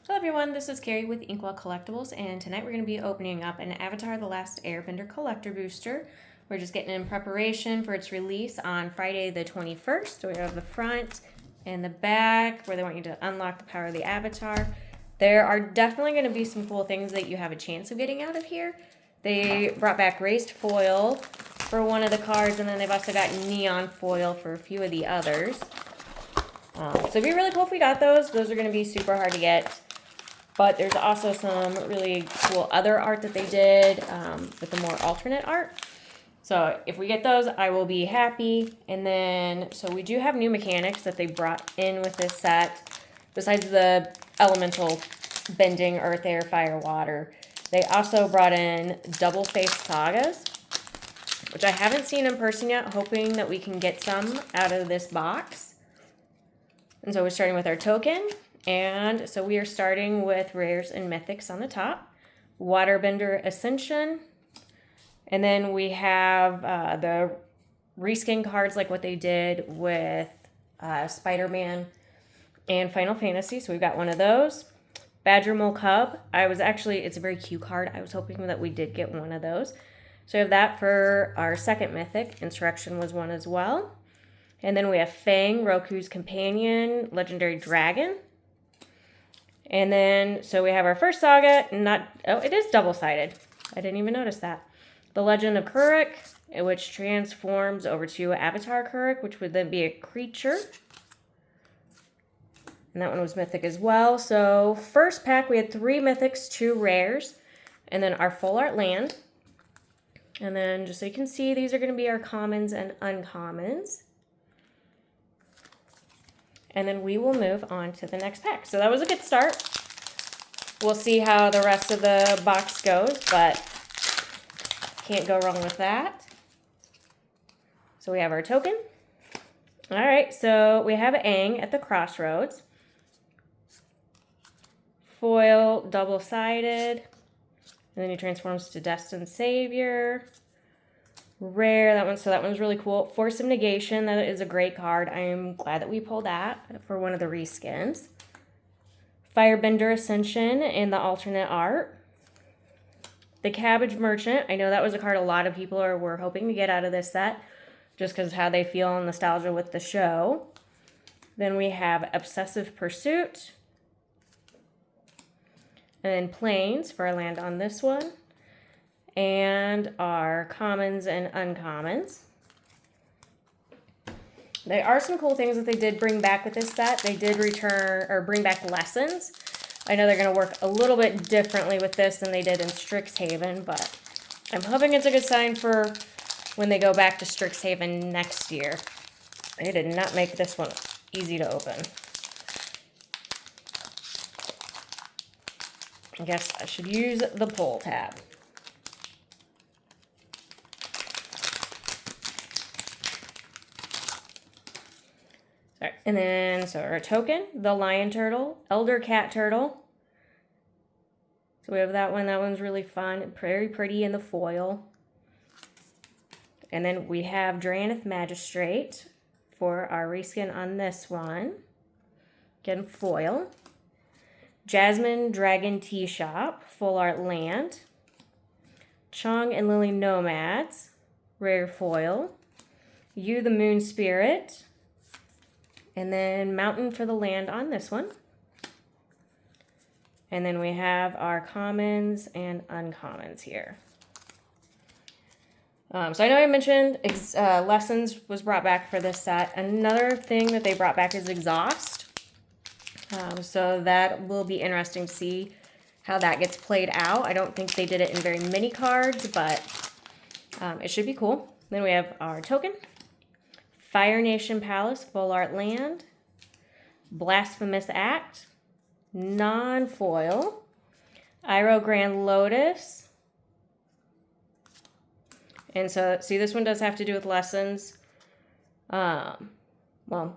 Hello everyone, this is Carrie with Inkwell Collectibles, and tonight we're going to be opening up an Avatar The Last Airbender collector booster. We're just getting in preparation for its release on Friday the 21st. So we have the front and the back where they want you to unlock the power of the Avatar. There are definitely going to be some cool things that you have a chance of getting out of here. They brought back raised foil for one of the cards, and then they've also got neon foil for a few of the others. So it'd be really cool if we got those. Those are going to be super hard to get. But there's also some really cool other art that they did with the more alternate art. So if we get those, I will be happy. And then, so we do have new mechanics that they brought in with this set. Besides the elemental bending, earth, air, fire, water, they also brought in double-faced sagas, which I haven't seen in person yet, hoping that we can get some out of this box. And so we're starting with our token. And so we are starting with rares and mythics on the top. Waterbender Ascension. And then we have the reskin cards like what they did with Spider-Man and Final Fantasy. So we've got one of those. Badger Mole Cub. It's a very cute card. I was hoping that we did get one of those. So we have that for our second mythic. Insurrection was one as well. And then we have Fang, Roku's Companion, Legendary Dragon. And then, so we have our first saga, it is double-sided. I didn't even notice that. The Legend of Kuruk, which transforms over to Avatar Kuruk, which would then be a creature. And that one was mythic as well. So first pack, we had 3 mythics, 2 rares, and then our full art land. And then, just so you can see, these are going to be our commons and uncommons. And then we will move on to the next pack. So that was a good start. We'll see how the rest of the box goes, but can't go wrong with that. So we have our token. All right, so we have Aang at the Crossroads. Foil, double-sided. And then he transforms to Destined Savior. Rare, that one's really cool. Force of Negation, that is a great card. I am glad that we pulled that for one of the reskins. Firebender Ascension in the alternate art. The Cabbage Merchant, I know that was a card a lot of people were hoping to get out of this set, just because of how they feel and nostalgia with the show. Then we have Obsessive Pursuit. And then Plains for our land on this one. And our commons and uncommons. There are some cool things that they did bring back with this set. They did bring back lessons. I know they're going to work a little bit differently with this than they did in Strixhaven, but I'm hoping it's a good sign for when they go back to Strixhaven next year. They did not make this one easy to open. I guess I should use the pull tab. And then, so our token, the Lion Turtle, Elder Cat Turtle. So we have that one. That one's really fun. Very pretty in the foil. And then we have Drannith Magistrate for our reskin on this one. Again, foil. Jasmine Dragon Tea Shop, full art land. Chong and Lily Nomads, rare foil. You the Moon Spirit. And then Mountain for the land on this one. And then we have our commons and uncommons here. So I know I mentioned Lessons was brought back for this set. Another thing that they brought back is Exhaust. So that will be interesting to see how that gets played out. I don't think they did it in very many cards, but it should be cool. Then we have our token. Fire Nation Palace, full art land. Blasphemous Act. Non-foil. Iroh Grand Lotus. And so, see, this one does have to do with lessons. Well,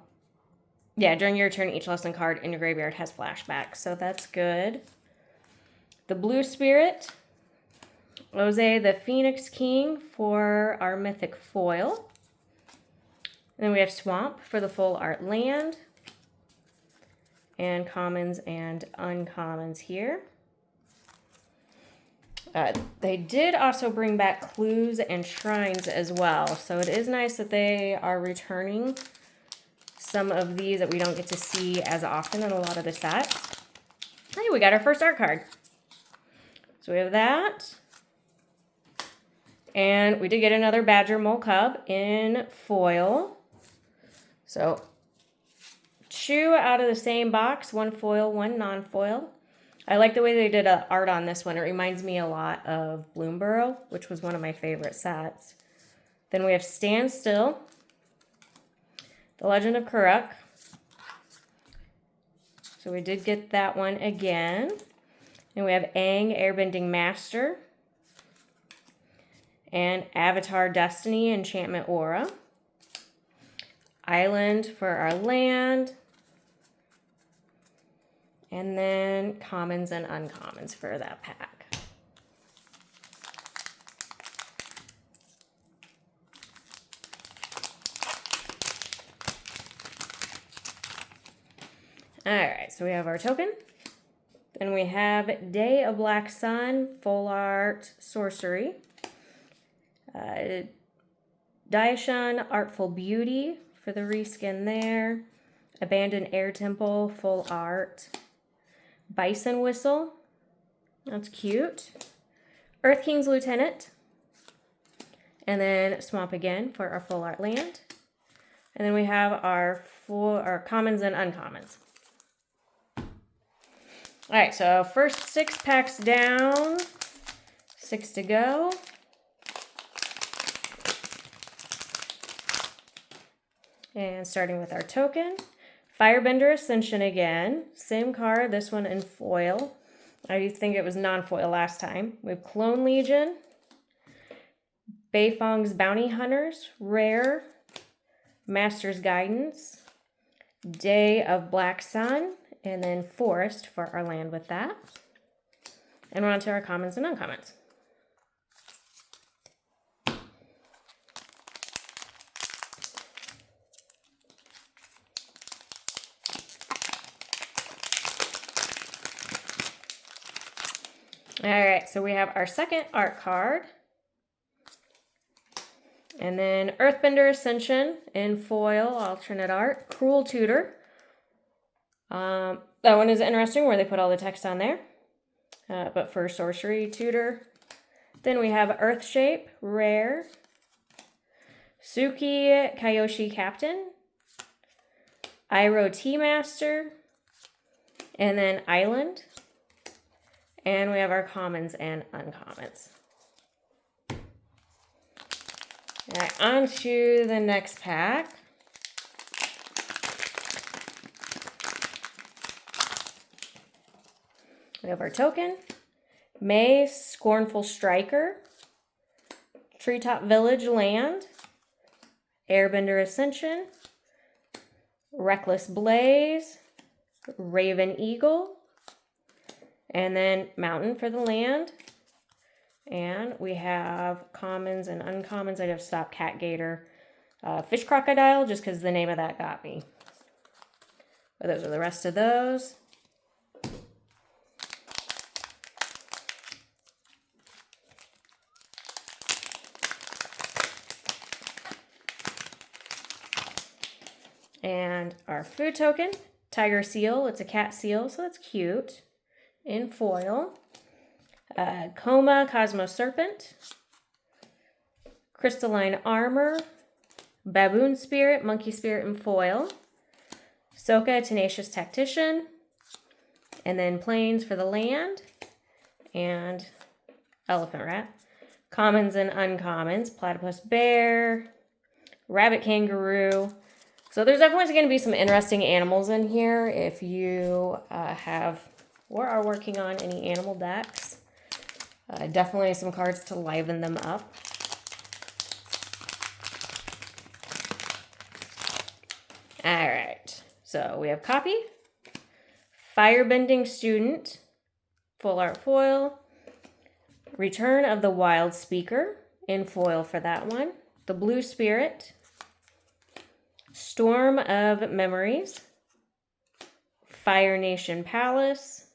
yeah, during your turn, each lesson card in your graveyard has flashbacks, so that's good. The Blue Spirit. Oze the Phoenix King for our mythic foil. And then we have Swamp for the full art land. and commons and uncommons here. They did also bring back clues and shrines as well, so it is nice that they are returning some of these that we don't get to see as often in a lot of the sets. Hey, we got our first art card. So we have that. And we did get another Badger Mole Cub in foil. So 2 out of the same box, 1 foil, 1 non-foil. I like the way they did art on this one. It reminds me a lot of Bloomborough, which was one of my favorite sets. Then we have Stand Still, The Legend of Kuruk. So we did get that one again. And we have Aang, Airbending Master. And Avatar Destiny, Enchantment Aura. Island for our land. And then commons and uncommons for that pack. All right, so we have our token. Then we have Day of Black Sun, full art sorcery. Daishan, Artful Beauty for the reskin there. Abandoned Air Temple, full art. Bison Whistle, that's cute. Earth King's Lieutenant. And then Swamp again for our full art land. And then we have our commons and uncommons. All right, so first 6 packs down, 6 to go. And starting with our token, Firebender Ascension again. Same card, this one in foil. I think it was non-foil last time. We have Clone Legion, Beifong's Bounty Hunters, Rare, Master's Guidance, Day of Black Sun, and then Forest for our land with that. And we're on to our commons and uncommons. All right, so we have our second art card. And then Earthbender Ascension in foil, alternate art. Cruel Tutor. That one is interesting where they put all the text on there. But for Sorcery Tutor. Then we have Earthshape, rare. Suki Kyoshi Captain. Iroh Tea Master. And then Island. And we have our commons and uncommons. All right, on to the next pack. We have our token. May, Scornful Striker. Treetop Village Land. Airbender Ascension. Reckless Blaze. Raven Eagle. And then Mountain for the land. And we have commons and uncommons. I have Stop Cat Gator. Fish Crocodile, just because the name of that got me. But those are the rest of those. And our food token, Tiger Seal. It's a cat seal, so that's cute. In foil. Coma, Cosmos Serpent. Crystalline Armor. Baboon Spirit, Monkey Spirit in foil. Soka, Tenacious Tactician. And then Plains for the land. And Elephant Rat. Commons and uncommons. Platypus Bear. Rabbit Kangaroo. So there's definitely going to be some interesting animals in here if you have or are working on any animal decks. Definitely some cards to liven them up. All right, so we have Copy, Firebending Student, full art foil, Return of the Wild Speaker in foil for that one, the Blue Spirit, Storm of Memories, Fire Nation Palace,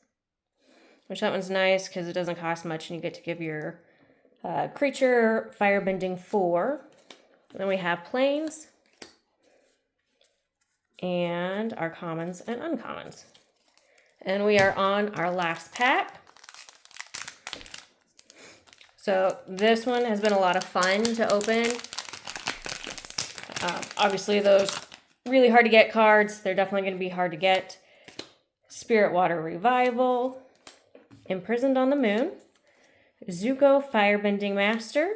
which that one's nice because it doesn't cost much and you get to give your creature firebending 4. Then we have Plains and our commons and uncommons. And we are on our last pack. So this one has been a lot of fun to open. Obviously those really hard to get cards, they're definitely going to be hard to get. Spirit Water Revival, Imprisoned on the Moon, Zuko Firebending Master,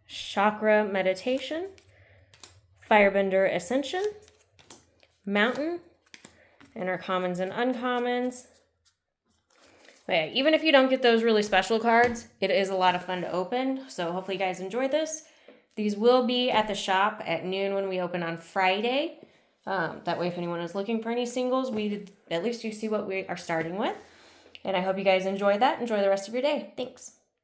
Chakra Meditation, Firebender Ascension, Mountain, and our commons and uncommons. But yeah, even if you don't get those really special cards, it is a lot of fun to open. So hopefully you guys enjoyed this. These will be at the shop at noon when we open on Friday. That way if anyone is looking for any singles, at least you see what we are starting with. And I hope you guys enjoyed that. Enjoy the rest of your day. Thanks.